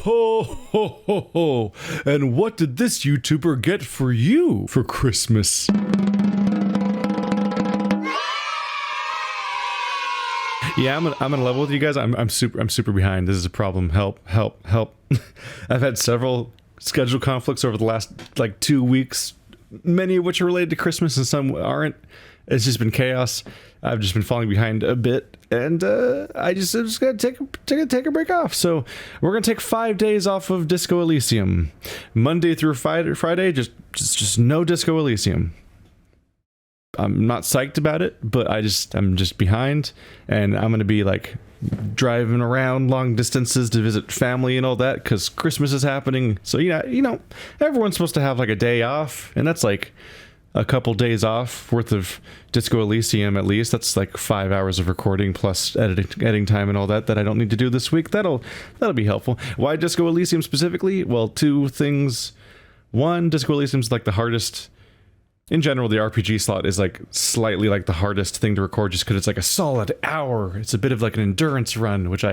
ho, ho, ho, ho. And what did this YouTuber get for you for Christmas? Yeah, I'm gonna level with you guys. I'm super behind. This is a problem. Help. I've had several schedule conflicts over the last like 2 weeks, many of which are related to Christmas and some aren't. It's just been chaos. I've just been falling behind a bit, and I'm just gonna take a break off. So we're gonna take 5 days off of Disco Elysium, Monday through Friday. Just no Disco Elysium. I'm not psyched about it, but I'm just behind, and I'm gonna be like driving around long distances to visit family and all that because Christmas is happening. So yeah, everyone's supposed to have like a day off, and that's like a couple days off worth of Disco Elysium at least. That's like 5 hours of recording plus editing time and all that I don't need to do this week. That'll be helpful. Why Disco Elysium specifically? Well, two things. One, Disco Elysium's like the hardest. In general, the RPG slot is like slightly like the hardest thing to record just because it's like a solid hour. It's a bit of like an endurance run, which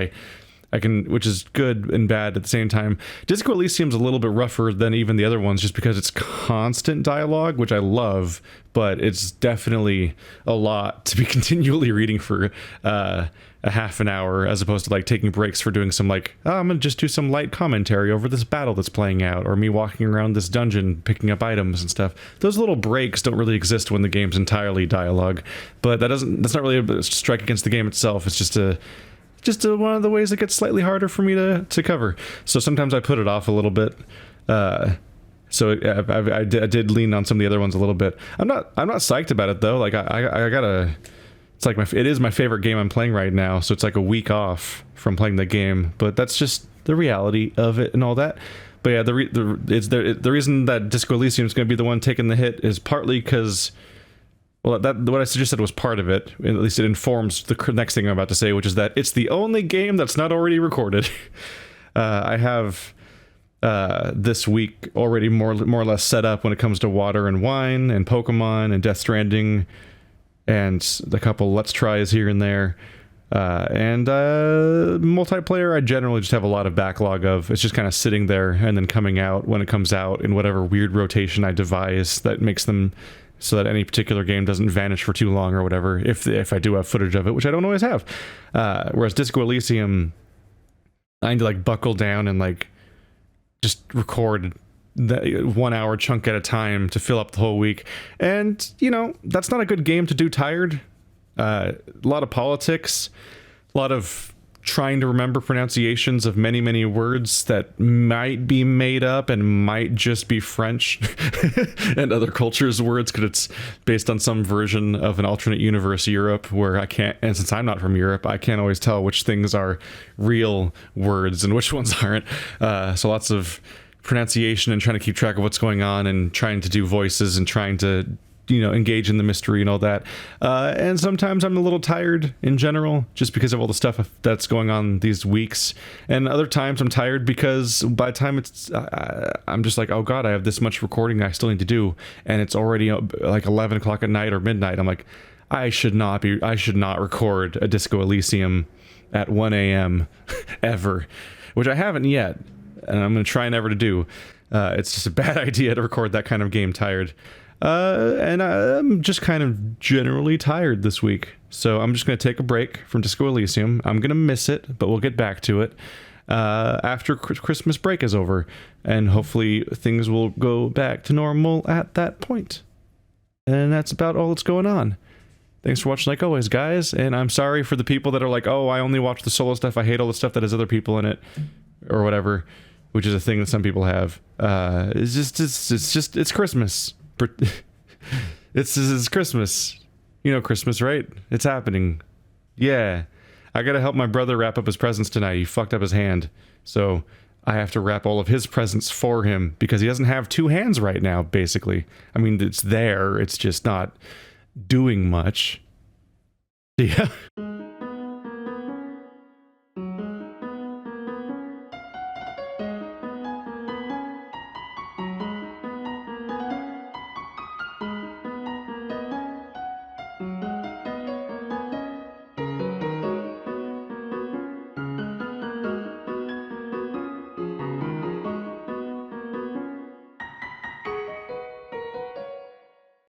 which is good and bad at the same time. Disco Elysium's a little bit rougher than even the other ones just because it's constant dialogue, which I love, but it's definitely a lot to be continually reading for a half an hour as opposed to like taking breaks for doing some like, oh, I'm gonna just do some light commentary over this battle that's playing out, or me walking around this dungeon picking up items and stuff. Those little breaks don't really exist when the game's entirely dialogue, but that's not really a strike against the game itself. It's just one of the ways it gets slightly harder for me to cover. So sometimes I put it off a little bit. So I did lean on some of the other ones a little bit. I'm not psyched about it though. Like I gotta. It's like it is my favorite game I'm playing right now. So it's like a week off from playing the game. But that's just the reality of it and all that. But yeah, the reason that Disco Elysium is going to be the one taking the hit is partly because. Well, what I just said was part of it. At least it informs the next thing I'm about to say, which is that it's the only game that's not already recorded. I have this week already more or less set up when it comes to Water and Wine and Pokemon and Death Stranding and a couple Let's Tries here and there. And multiplayer, I generally just have a lot of backlog of. It's just kind of sitting there and then coming out when it comes out in whatever weird rotation I devise that makes them so that any particular game doesn't vanish for too long or whatever, if I do have footage of it, which I don't always have. Whereas Disco Elysium, I need to like buckle down and like just record the 1 hour chunk at a time to fill up the whole week. And, that's not a good game to do tired. A lot of politics, a lot of trying to remember pronunciations of many words that might be made up and might just be French and other cultures' words because it's based on some version of an alternate universe Europe where I can't, and since I'm not from Europe, I can't always tell which things are real words and which ones aren't. So lots of pronunciation and trying to keep track of what's going on and trying to do voices and trying to engage in the mystery and all that. And sometimes I'm a little tired in general, just because of all the stuff that's going on these weeks. And other times I'm tired because by the time it's, I'm just like, oh God, I have this much recording I still need to do. And it's already like 11 o'clock at night or midnight. I'm like, I should not record a Disco Elysium at 1 a.m. ever, which I haven't yet. And I'm going to try never to do. It's just a bad idea to record that kind of game tired. And I'm just kind of generally tired this week. So I'm just going to take a break from Disco Elysium. I'm going to miss it, but we'll get back to it after Christmas break is over. And hopefully things will go back to normal at that point. And that's about all that's going on. Thanks for watching like always, guys. And I'm sorry for the people that are like, oh, I only watch the solo stuff. I hate all the stuff that has other people in it or whatever, which is a thing that some people have. It's Christmas. It's Christmas. Christmas, right? It's happening. Yeah. I gotta help my brother wrap up his presents tonight. He fucked up his hand. So I have to wrap all of his presents for him because he doesn't have two hands right now, basically. I mean, it's there. It's just not doing much. Yeah.